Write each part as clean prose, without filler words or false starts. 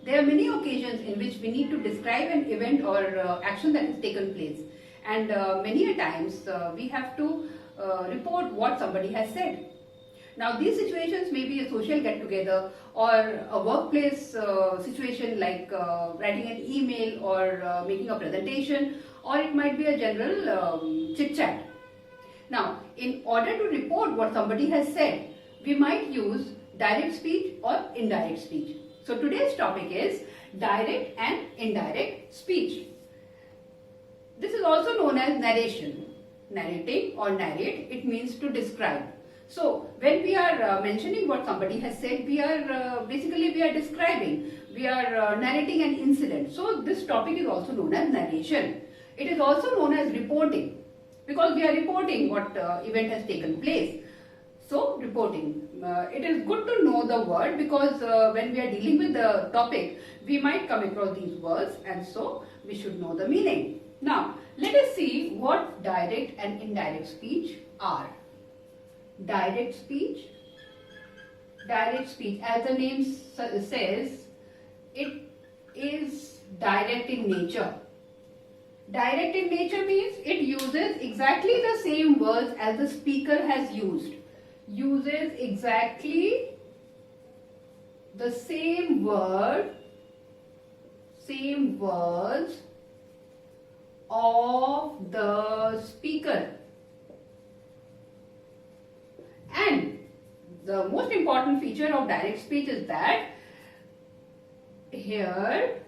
There are many occasions in which we need to describe an event or action that has taken place, and many a times we have to report what somebody has said. Now these situations may be a social get-together or a workplace situation like writing an email or making a presentation, or it might be a general chit-chat. Now, in order to report what somebody has said, we might use direct speech or indirect speech. So today's topic is direct and indirect speech. This is also known as narration. Narrating or narrate, it means to describe. So when we are mentioning what somebody has said, we are basically describing, we are narrating an incident. So this topic is also known as narration. It is also known as reporting, because we are reporting what event has taken place. So reporting, it is good to know the word, because when we are dealing with the topic, we might come across these words, and so we should know the meaning. Now let us see what direct and indirect speech are. Direct speech, as the name says, it is direct in nature. Direct in nature means it uses exactly the same words as the speaker has used. Uses exactly the same words of the speaker. And the most important feature of direct speech is that here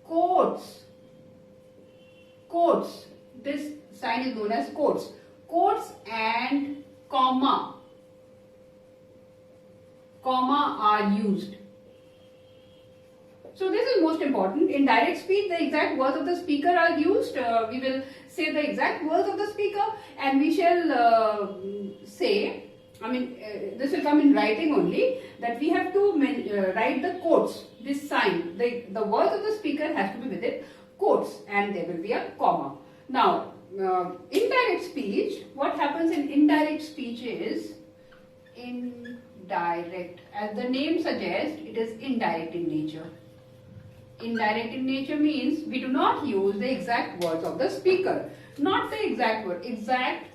quotes, this sign is known as quotes and comma are used. So this is most important. In direct speech, the exact words of the speaker are used. We will say the exact words of the speaker, and we shall say, this will come in writing only, that we have to write the quotes, this sign. The words of the speaker has to be with it, quotes, and there will be a comma. Now, indirect speech, what happens in indirect speech is, indirect, as the name suggests, it is indirect in nature. Indirect in nature means we do not use the exact words of the speaker. Not the exact word. Exact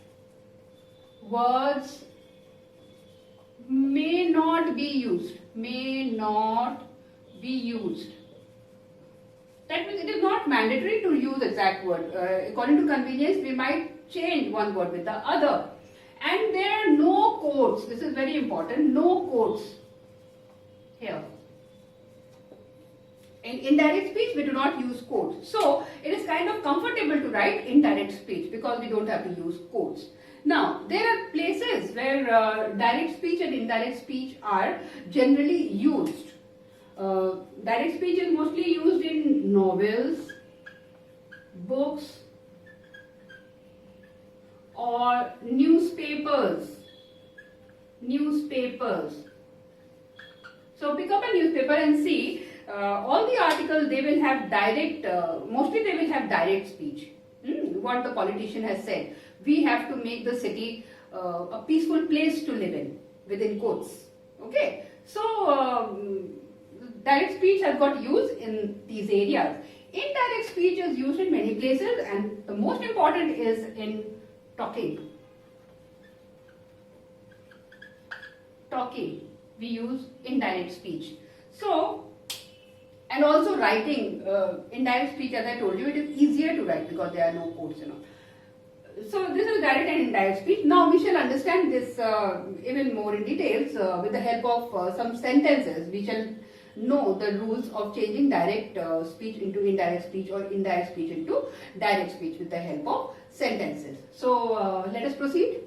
words may not be used. That means it is not mandatory to use exact word. According to convenience, we might change one word with the other. And there are no quotes. This is very important. No quotes here. In indirect speech, we do not use quotes. So, it is kind of comfortable to write indirect speech because we don't have to use quotes. Now, there are places where direct speech and indirect speech are generally used. Direct speech is mostly used in novels, books, or newspapers. So, pick up a newspaper and see. All the articles, they will have direct, mostly they will have direct speech. What the politician has said. We have to make the city a peaceful place to live in, within quotes. Okay. So, direct speech has got used in these areas. Indirect speech is used in many places, and the most important is in talking. We use indirect speech. So, and also writing, indirect speech, as I told you, it is easier to write because there are no quotes and all. So this is direct and indirect speech. Now we shall understand this even more in details with the help of some sentences. We shall know the rules of changing direct speech into indirect speech or indirect speech into direct speech with the help of sentences. So let us proceed.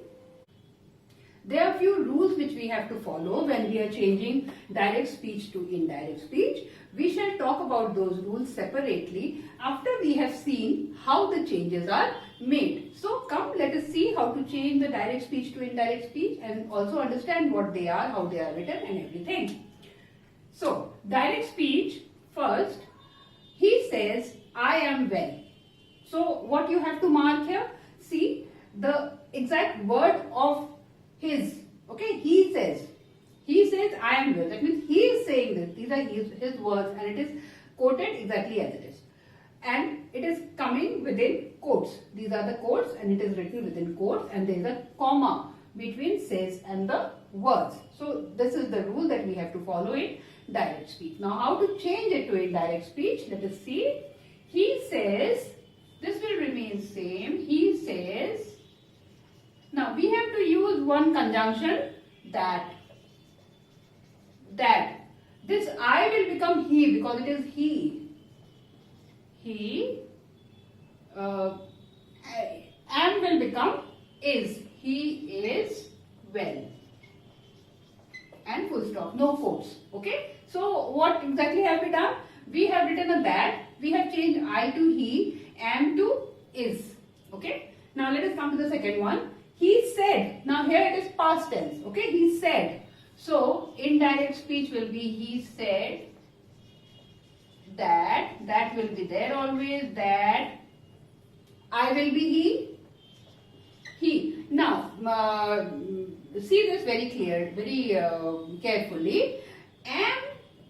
There are few rules which we have to follow when we are changing direct speech to indirect speech. We shall talk about those rules separately after we have seen how the changes are made. So come, let us see how to change the direct speech to indirect speech and also understand what they are, how they are written and everything. So, direct speech, first, he says, I am well. So, what you have to mark here, see the exact word of his, okay, he says says I am well. That means he is saying this. These are his words and it is quoted exactly as it is. And it is coming within quotes. These are the quotes and it is written within quotes and there is a comma between says and the words. So this is the rule that we have to follow in direct speech. Now how to change it to indirect speech? Let us see. He says, this will remain same. He says. Now we have to use one conjunction, that. This I will become he because it is he. He am will become is. He is well. And full stop. No quotes. Okay. So what exactly have we done? We have written a that. We have changed I to he, am to is. Okay. Now let us come to the second one. He said. Now here it is past tense. Okay. He said. So indirect speech will be he said that. That will be there always. That. I will be he. Now see this very clear, very carefully. Am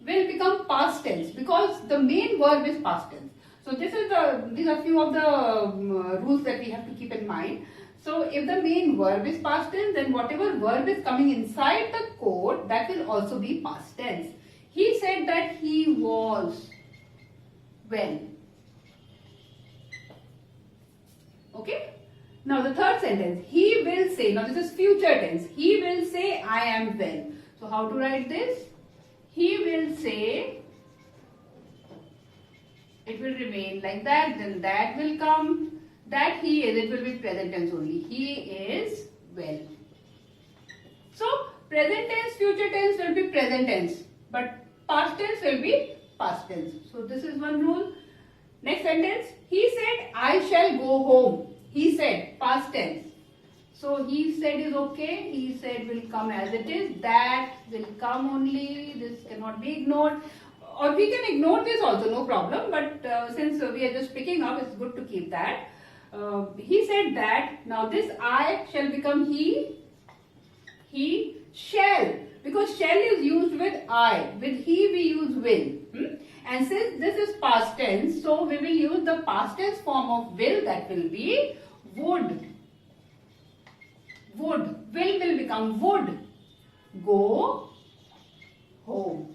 will become past tense because the main verb is past tense. So these are few of the rules that we have to keep in mind. So if the main verb is past tense, then whatever verb is coming inside the quote, that will also be past tense. He said that he was well. Okay. Now the third sentence, he will say. Now this is future tense. He will say I am well. So how to write this? He will say, it will remain like that, then that will come, that he is, it will be present tense only. He is well. So present tense, future tense will be present tense, but past tense will be past tense. So this is one rule. Next sentence, he said I shall go home. He said, past tense. So he said is okay, he said will come as it is, that will come only, this cannot be ignored. Or we can ignore this also, no problem, but since we are just picking up, it's good to keep that. He said that, now this I shall become he shall, because shall is used with I, with he we use will. And since this is past tense, so we will use the past tense form of will, that will be would. Will become would. Go home.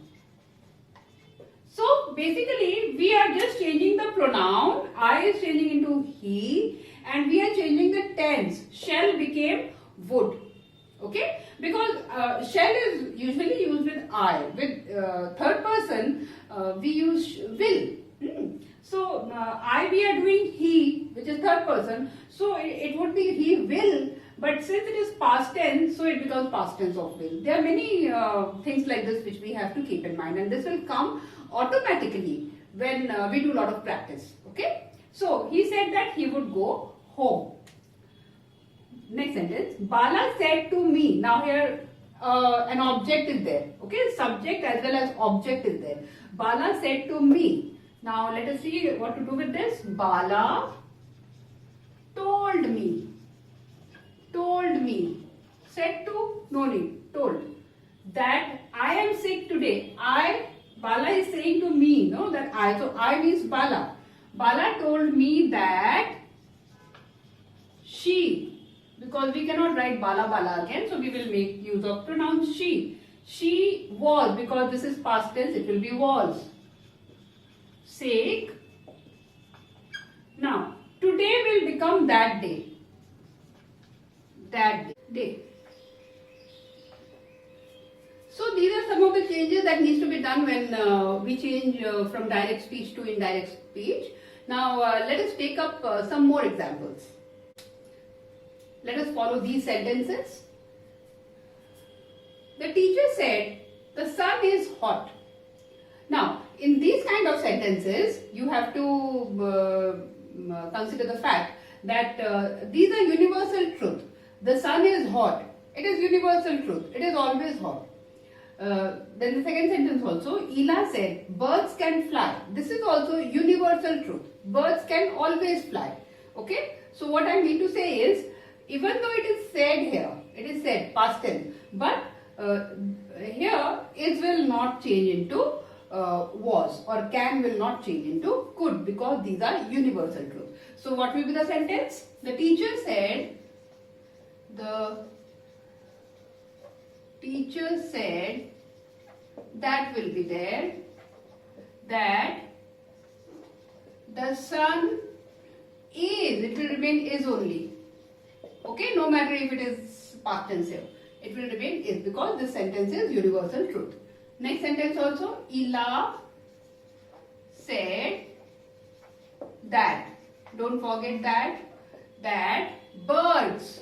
So basically we are just changing the pronoun. I is changing into he and we are changing the tense. Shall became would. Okay? Because shall is usually used with I. With third person we use will. So I we are doing he, which is third person. So it would be he will. But since it is past tense, so it becomes past tense of will. There are many things like this which we have to keep in mind, and this will come automatically when we do a lot of practice. Okay? So he said that he would go home. Next sentence. Bala said to me. Now here an object is there. Okay? Subject as well as object is there. Bala said to me. Now let us see what to do with this. Bala told me. Told me. Said to, no need, told. That I am sick today. Bala is saying to me, no, that I. So I means Bala. Bala told me that she, because we cannot write Bala again, so we will make use of pronoun she. She was, because this is past tense, it will be was. Sick. Now, today will become that day. That day. So these are some of the changes that needs to be done when we change from direct speech to indirect speech. Now let us take up some more examples. Let us follow these sentences. The teacher said, the sun is hot. Now in these kind of sentences, you have to consider the fact that these are universal truth. The sun is hot. It is universal truth. It is always hot. Then the second sentence also, Ela said, birds can fly. This is also universal truth. Birds can always fly. Okay? So what I mean to say is, even though it is said here, it is said past tense, but here is will not change into was, or can will not change into could, because these are universal truth. So what will be the sentence? The teacher said that will be there, that the sun is, it will remain is only. Okay, no matter if it is past tense here, it will remain is, because this sentence is universal truth. Next sentence also, Ella said that, don't forget that birds,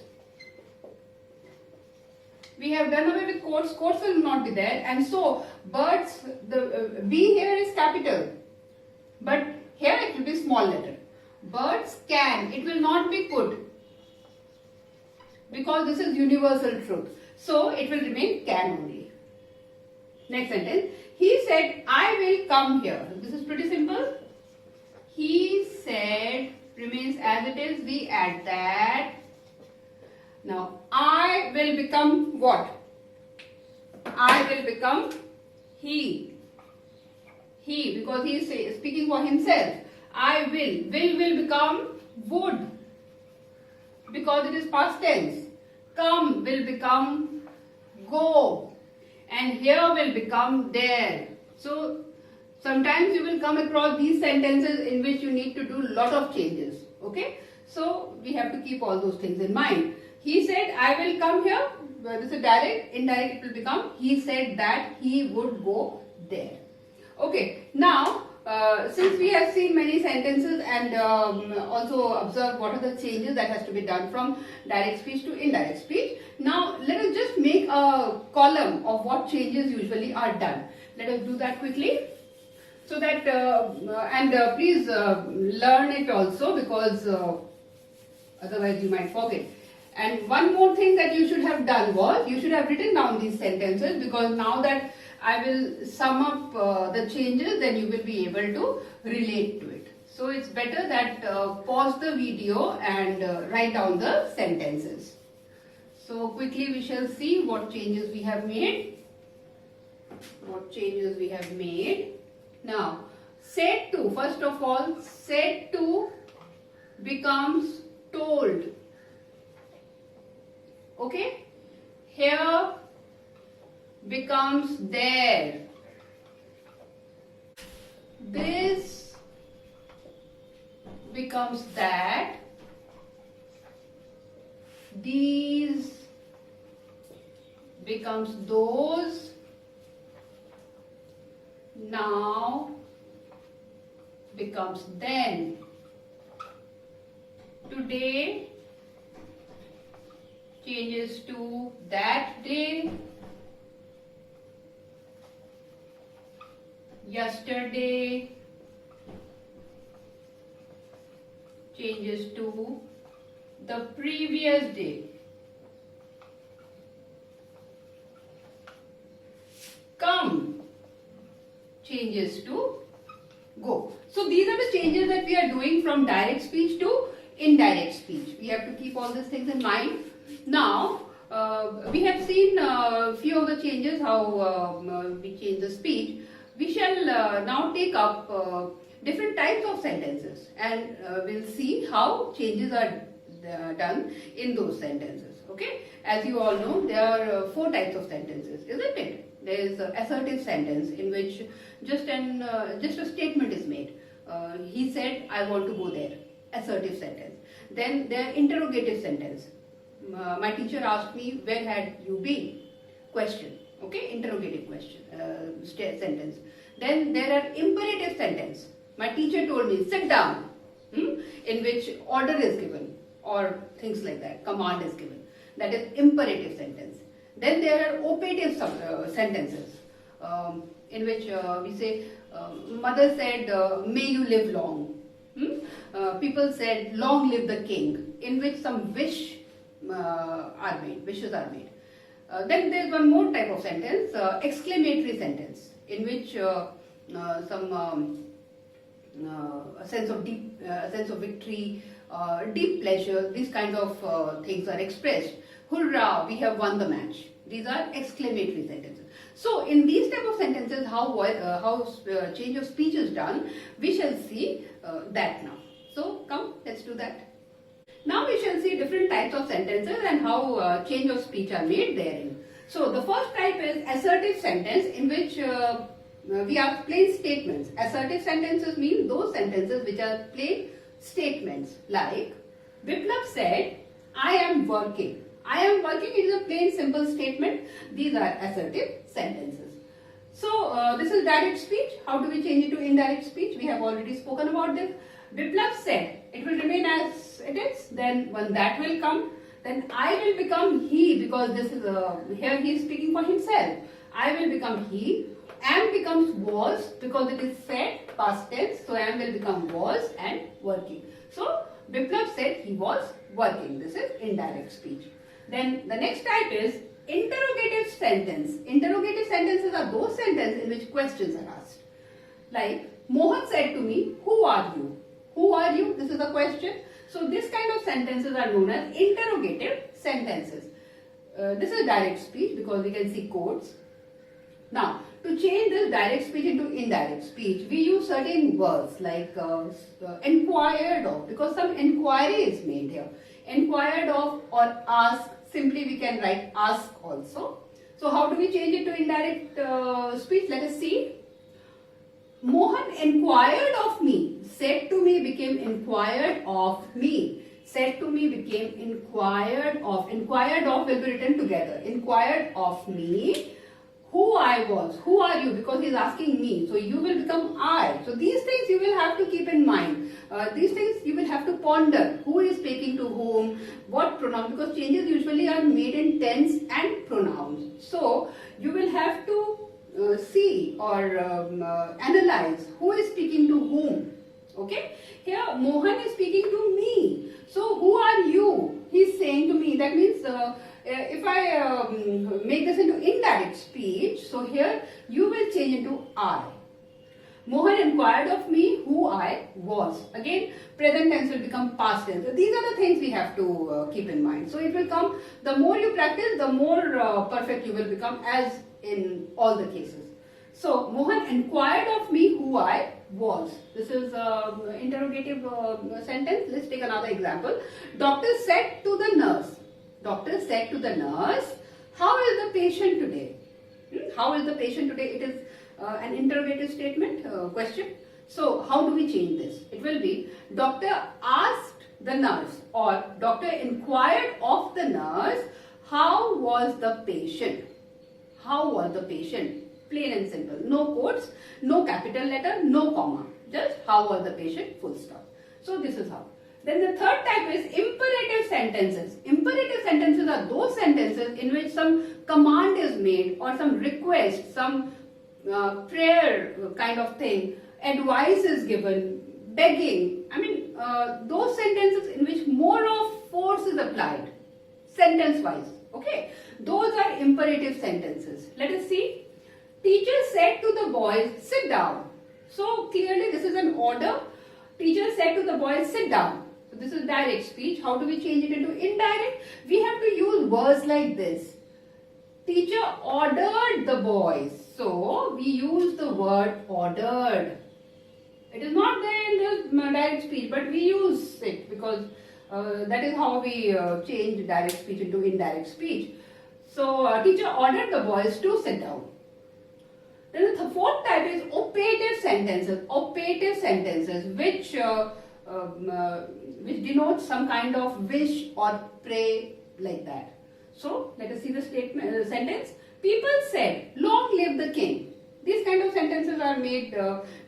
we have done away with quotes, quotes will not be there, and so birds, the B here is capital, but here it will be small letter. Birds can, it will not be could, because this is universal truth. So it will remain can only. Next sentence, he said, I will come here. This is pretty simple. He said remains as it is, we add that. Now, I will become what? I will become he. He, because he is speaking for himself. I will become would, because it is past tense. Come will become go, and here will become there. So sometimes you will come across these sentences in which you need to do lot of changes. Okay, so we have to keep all those things in mind. He said, I will come here. This is direct. Indirect, it will become, he said that he would go there. Okay, now since we have seen many sentences and also observed what are the changes that has to be done from direct speech to indirect speech, now let us just make a column of what changes usually are done. Let us do that quickly, so that please learn it also, because otherwise you might forget. And one more thing that you should have done was, you should have written down these sentences, because now that I will sum up the changes, then you will be able to relate to it. So it's better that pause the video and write down the sentences. So quickly we shall see what changes we have made. Now, said to, first of all, said to becomes told. Okay? Here becomes there. This becomes that. These becomes those. Now becomes then. Today changes to that day. Yesterday changes to the previous day. Come changes to go. So these are the changes that we are doing from direct speech to indirect speech. We have to keep all these things in mind. Now, we have seen a few of the changes, how we change the speech. We shall now take up different types of sentences, and we'll see how changes are done in those sentences. Okay, as you all know, there are 4 types of sentences, isn't it? There is an assertive sentence in which just a statement is made. He said, I want to go there. Assertive sentence. Then there are interrogative sentence. My teacher asked me, where had you been? Question. Okay, interrogative question, sentence. Then there are imperative sentence. My teacher told me, sit down, in which order is given, or things like that, command is given. That is imperative sentence. Then there are operative sentences, in which we say, mother said, may you live long. People said, long live the king, in which some wishes are made. Then there is one more type of sentence, exclamatory sentence, in which some a sense of victory, deep pleasure, these kinds of things are expressed. Hurrah, we have won the match. These are exclamatory sentences. So in these type of sentences, how change of speech is done, we shall see that now. So come, let's do that. Now we shall see different types of sentences and how change of speech are made therein. So the first type is assertive sentence, in which we have plain statements. Assertive sentences mean those sentences which are plain statements, like Biplab said, I am working. I am working is a plain simple statement. These are assertive sentences. So this is direct speech. How do we change it to indirect speech? We have already spoken about this. Biplab said, it will remain as it is. Then when that will come, then I will become he, because this is here he is speaking for himself. I will become he. Am becomes was, because it is said past tense. So am will become was and working. So Biplab said he was working. This is indirect speech. Then the next type is interrogative sentence. Interrogative sentences are those sentences in which questions are asked. Like Mohan said to me, who are you? Who are you? This is a question. So this kind of sentences are known as interrogative sentences. This is direct speech because we can see quotes. Now, to change this direct speech into indirect speech, we use certain words like inquired of, because some inquiry is made here. Inquired of or ask, simply we can write ask also. So how do we change it to indirect speech? Let us see. Mohan inquired of me. Said to me became inquired of me. Said to me became inquired of. Inquired of will be written together. Inquired of me. Who I was. Who are you? Because he is asking me. So you will become I. So these things you will have to keep in mind. These things you will have to ponder. Who is speaking to whom? What pronoun? Because changes usually are made in tense and pronouns. So you will have to see or analyze who is speaking to whom. Okay? Here Mohan is speaking to me. So who are you? He is saying to me. That means if I make this into indirect speech, so here you will change into I. Mohan inquired of me who I was. Again, present tense will become past tense. So these are the things we have to keep in mind. So it will come, the more you practice, the more perfect you will become, as in all the cases. So Mohan inquired of me who I was. This is interrogative sentence. Let's take another example. Doctor said to the nurse. Doctor said to the nurse, how is the patient today? How is the patient today? It is an interrogative statement, question. So how do we change this? It will be, doctor asked the nurse, or doctor inquired of the nurse, how was the patient? How was the patient? Plain and simple. No quotes, no capital letter, no comma. Just how was the patient, full stop. So this is how. Then the third type is imperative sentences. Imperative sentences are those sentences in which some command is made or some request, some prayer kind of thing, advice is given, begging. I mean, those sentences in which more of force is applied, sentence wise. Okay, those are imperative sentences. Let us see. Teacher said to the boys, sit down. So clearly this is an order. Teacher said to the boys, sit down. So this is direct speech. How do we change it into indirect? We have to use words like this. Teacher ordered the boys. So we use the word ordered. It is not there in the direct speech, but we use it because that is how we change direct speech into indirect speech. So teacher ordered the boys to sit down. Then the fourth type is operative sentences. Operative sentences which denote some kind of wish or pray, like that. So let us see the statement sentence. People said, "Long live the king." These kind of sentences are made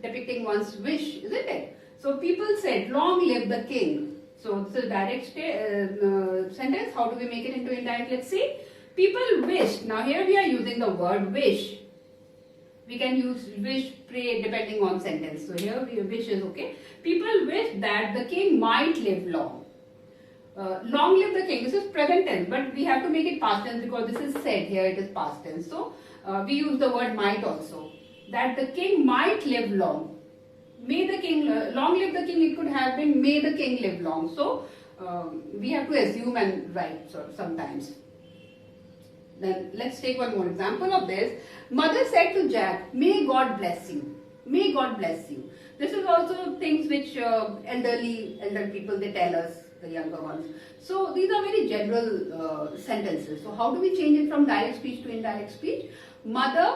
depicting one's wish, isn't it? So people said, "Long live the king." So this is a direct sentence. How do we make it into indirect? Let's see. People wished. Now here we are using the word wish. We can use wish, pray depending on sentence. So here wish is okay. People wish that the king might live long. Long live the king. This is present tense, but we have to make it past tense because this is said. Here it is past tense. So we use the word might also. That the king might live long. May the king, long live the king, it could have been may the king live long. So we have to assume and write sometimes. Then let's take one more example of this. Mother said to Jack, "May God bless you. May God bless you." This is also things which elder people, they tell us, the younger ones. So these are very general sentences. So how do we change it from direct speech to indirect speech? Mother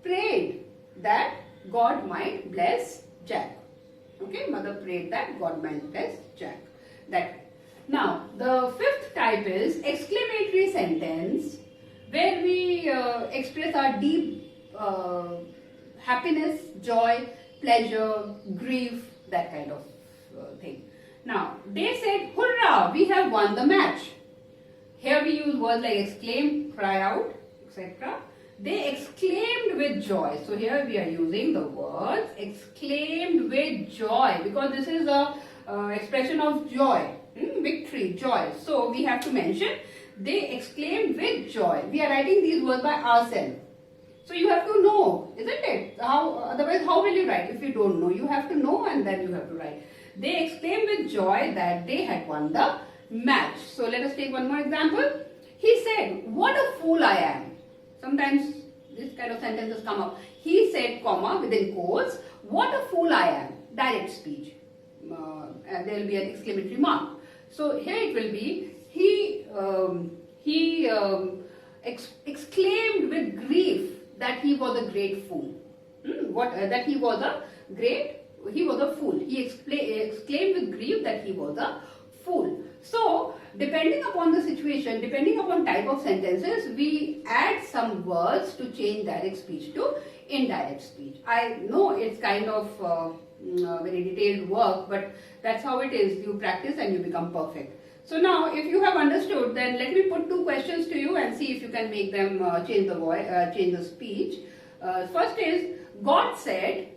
prayed that God might bless Jack. Okay, mother prayed that God might bless Jack. That. Now, the fifth type is exclamatory sentence, where we express our deep happiness, joy, pleasure, grief, that kind of thing. Now, they said, "Hurrah, we have won the match." Here we use words like exclaim, cry out, etc. They exclaimed with joy. So here we are using the words exclaimed with joy, because this is a expression of joy, victory, joy. So we have to mention they exclaimed with joy. We are writing these words by ourselves. So you have to know, isn't it? Otherwise, how will you write if you don't know? You have to know and then you have to write. They exclaimed with joy that they had won the match. So let us take one more example. He said, "What a fool I am." Sometimes this kind of sentences come up. He said, comma, within quotes, "What a fool I am." Direct speech. And there will be an exclamatory mark. So here it will be, he exclaimed with grief that he was a great fool. That he was a fool. He exclaimed with grief that he was a fool. So, depending upon the situation, depending upon type of sentences, we add some words to change direct speech to indirect speech. I know it's kind of very detailed work, but that's how it is. You practice and you become perfect. So now, if you have understood, then let me put two questions to you and see if you can make them change the speech. First is, God said,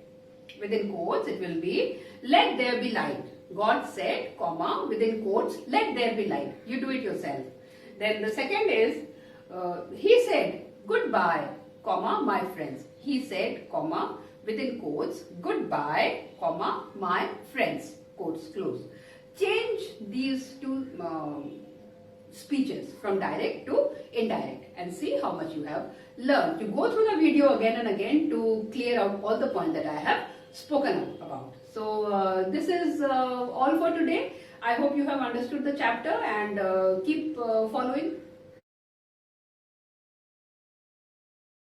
within quotes, it will be, "Let there be light." God said, comma, within quotes, "Let there be light." You do it yourself. Then the second is, he said, "Goodbye, comma, my friends." He said, comma, within quotes, "Goodbye, comma, my friends," quotes close. Change these two speeches from direct to indirect and see how much you have learned. You go through the video again and again to clear out all the points that I have spoken about. So this is all for today. I hope you have understood the chapter and keep following.